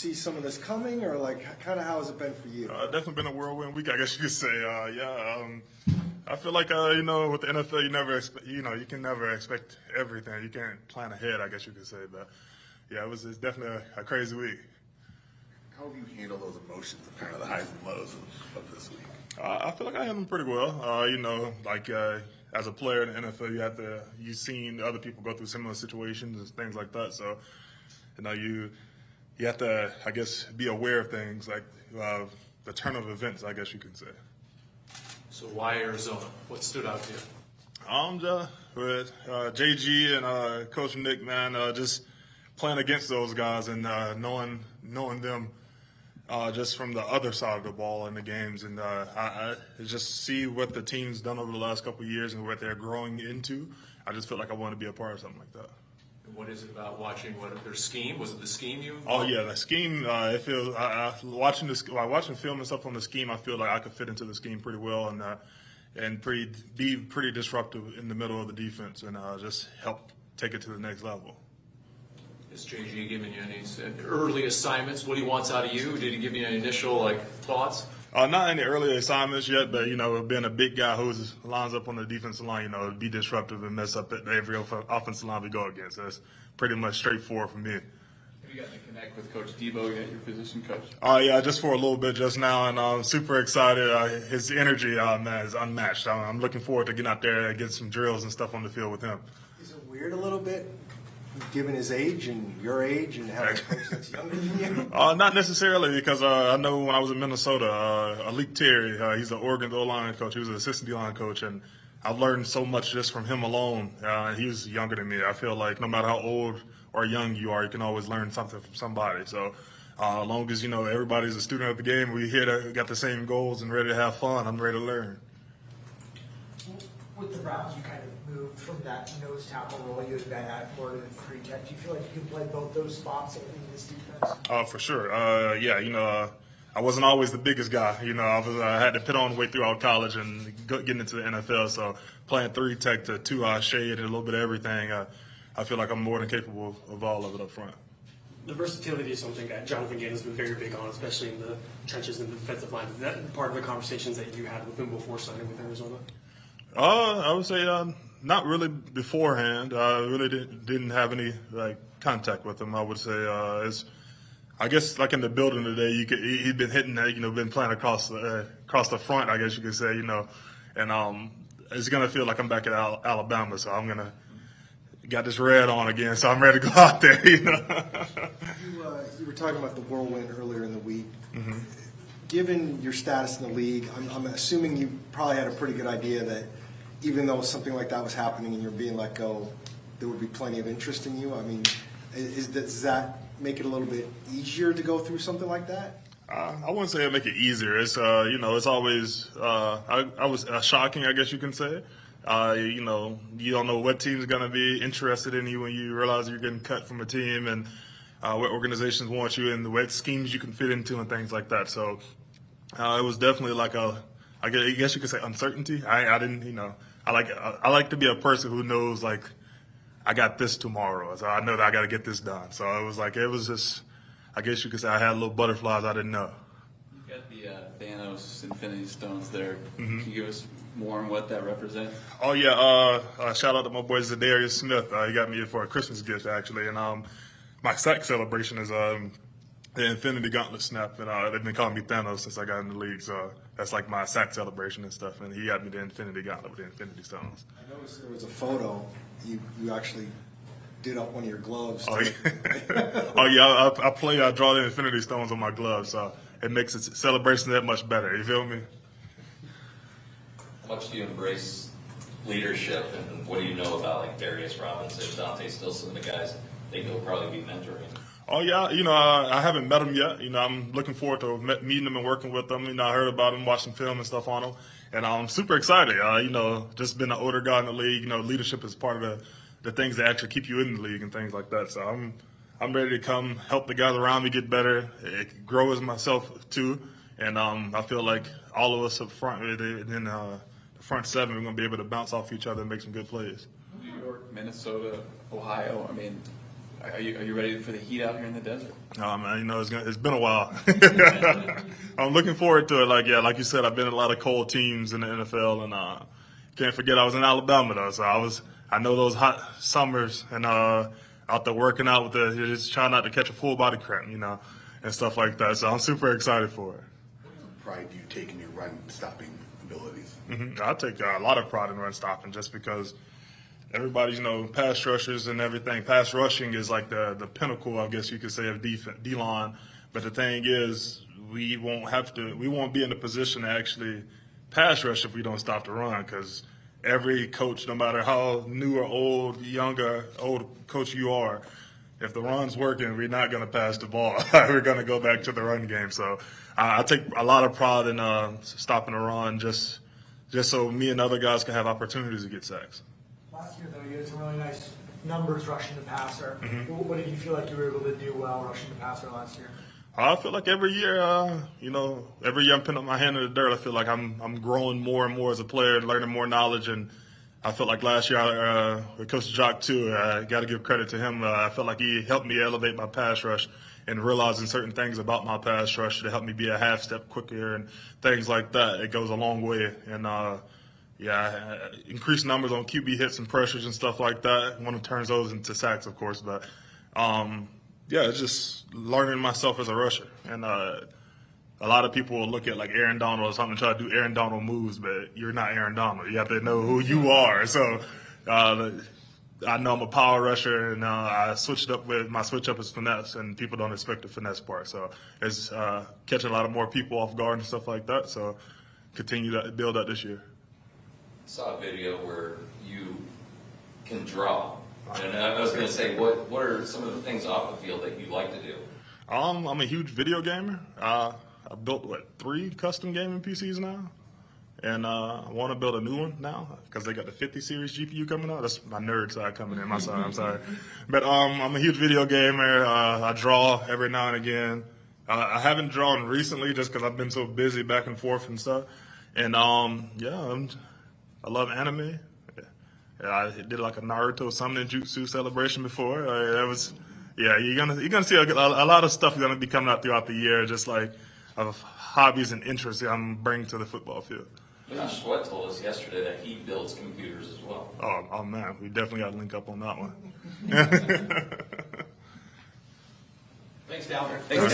see some of this coming, or like kind of how has it been for you? Definitely been a whirlwind week, I guess you could say. I feel like with the NFL, you can never expect everything. You can't plan ahead, I guess you could say. But yeah, it's definitely a crazy week. How have you handled those emotions of kind of the highs and lows of this week? I feel like I handle them pretty well. As a player in the NFL, you've seen other people go through similar situations and things like that. So, you have to, I guess, be aware of things like the turn of events, I guess you can say. So why Arizona? What stood out to you? With JG and Coach Nick, man, just playing against those guys and knowing them just from the other side of the ball in the games, and I just see what the team's done over the last couple of years and what they're growing into. I just feel like I want to be a part of something like that. And what is it about watching their scheme? Was it the scheme you? Oh yeah, the scheme. It feels watching film and stuff on the scheme. I feel like I could fit into the scheme pretty well and be pretty disruptive in the middle of the defense and just help take it to the next level. Has JG given you any early assignments? What he wants out of you? Did he give you any initial thoughts? Not any early assignments yet, but being a big guy who lines up on the defensive line, be disruptive and mess up every offensive line we go against. That's pretty much straightforward for me. Have you gotten to connect with Coach Debo yet, your position coach? Yeah, just for a little bit just now, and I'm super excited. His energy, man, is unmatched. I'm looking forward to getting out there and get some drills and stuff on the field with him. Is it weird a little bit, given his age and your age and having a coach that's younger than you? Not necessarily, because I know when I was in Minnesota, Alik Terry, he's the Oregon O-line coach. He was an assistant D-line coach, and I've learned so much just from him alone. He was younger than me. I feel like no matter how old or young you are, you can always learn something from somebody. So as long as, everybody's a student of the game, we got the same goals and ready to have fun, I'm ready to learn. With the Browns, you kind of moved from that nose tackle role you had been at more to the 3 tech. Do you feel like you can play both those spots in this defense? For sure. I wasn't always the biggest guy. I had to put on weight throughout college and getting into the NFL. So playing 3 tech to 2 shade and a little bit of everything, I feel like I'm more than capable of all of it up front. The versatility is something that Jonathan Gannon has been very big on, especially in the trenches and the defensive line. Is that part of the conversations that you had with him before signing with Arizona? I would say not really beforehand. I really didn't have any contact with him. I would say I guess in the building today, he'd been hitting that, been playing across the front, I guess you could say, and it's gonna feel like I'm back at Alabama, so I'm gonna got this red on again, so I'm ready to go out there. You were talking about the whirlwind earlier in the week. Mm-hmm. Given your status in the league, I'm assuming you probably had a pretty good idea that even though something like that was happening and you're being let go, there would be plenty of interest in you. I mean, does that make it a little bit easier to go through something like that? I wouldn't say it'd make it easier. It's it's always I was shocking, I guess you can say. You don't know what team's gonna be interested in you when you realize you're getting cut from a team and what organizations want you and what schemes you can fit into and things like that. So it was definitely I guess you could say uncertainty. I didn't, I like to be a person who knows I got this tomorrow, so I know that I got to get this done. So it was just, I guess you could say I had little butterflies I didn't know. You got the Thanos Infinity Stones there. Mm-hmm. Can you give us more on what that represents? Oh yeah, shout out to my boy Zadarius Smith. He got me for a Christmas gift actually, and my sack celebration is the Infinity Gauntlet snap, and they've been calling me Thanos since I got in the league. So that's my sack celebration and stuff. And he got me the Infinity Gauntlet with the Infinity Stones. I noticed there was a photo you actually did up one of your gloves. Oh yeah, I draw the Infinity Stones on my gloves, so it makes it celebration that much better. You feel me? How much do you embrace leadership, and what do you know about Darius Robinson, Dante Stilson, the guys that you'll probably be mentoring? Oh yeah, I haven't met him yet. I'm looking forward to meeting him and working with him. I heard about him, watched some film and stuff on him, and I'm super excited. Just being an older guy in the league, leadership is part of the things that actually keep you in the league and things like that. So I'm ready to come help the guys around me get better, grow as myself too, and I feel like all of us up front, and then the front 7, we're going to be able to bounce off each other and make some good plays. New York, Minnesota, Ohio. I mean, Are you ready for the heat out here in the desert? Oh man, you know it's been a while. I'm looking forward to it. Like you said, I've been in a lot of cold teams in the NFL, and can't forget I was in Alabama though, so I know those hot summers and out there working out with just trying not to catch a full body cramp, and stuff like that. So I'm super excited for it. Pride do you take in your run stopping abilities? I take a lot of pride in run stopping just because everybody's, pass rushers and everything. Pass rushing is like the pinnacle, I guess you could say, of D-line. But the thing is, we won't be in a position to actually pass rush if we don't stop the run, because every coach, no matter how new or old, young or old coach you are, if the run's working, we're not going to pass the ball. We're going to go back to the run game. So I take a lot of pride in stopping the run just so me and other guys can have opportunities to get sacks. Last year, though, you had some really nice numbers rushing the passer. What did you feel like you were able to do well rushing the passer last year? I feel like every year, every year I'm putting up my hand in the dirt. I feel like I'm growing more and more as a player, learning more knowledge, and I felt like last year with Coach Jock too. I got to give credit to him. I felt like he helped me elevate my pass rush and realizing certain things about my pass rush to help me be a half step quicker and things like that. It goes a long way, and increased numbers on QB hits and pressures and stuff like that. One turns those into sacks, of course, but. It's just learning myself as a rusher. And a lot of people will look at like Aaron Donald or something and try to do Aaron Donald moves, but you're not Aaron Donald. You have to know who you are. So I know I'm a power rusher, and I switched up with my switch up is finesse, and people don't expect the finesse part. So it's catching a lot of more people off guard and stuff like that. So continue to build that this year. I saw a video where you can draw. And I was going to say, what are some of the things off the field that you like to do? I'm a huge video gamer. I built, 3 custom gaming PCs now? And I want to build a new one now because they got the 50 series GPU coming out. That's my nerd side coming in, my side, I'm sorry. But I'm a huge video gamer. I draw every now and again. I haven't drawn recently just because I've been so busy back and forth and stuff. And I love anime. I did like a Naruto Summoning Jutsu celebration before. You're gonna see a lot of stuff gonna be coming out throughout the year, just like of hobbies and interests I'm bringing to the football field. Josh Sweat told us yesterday that he builds computers as well. Oh man, we definitely got to link up on that one. Thanks, Dalvin. Thanks,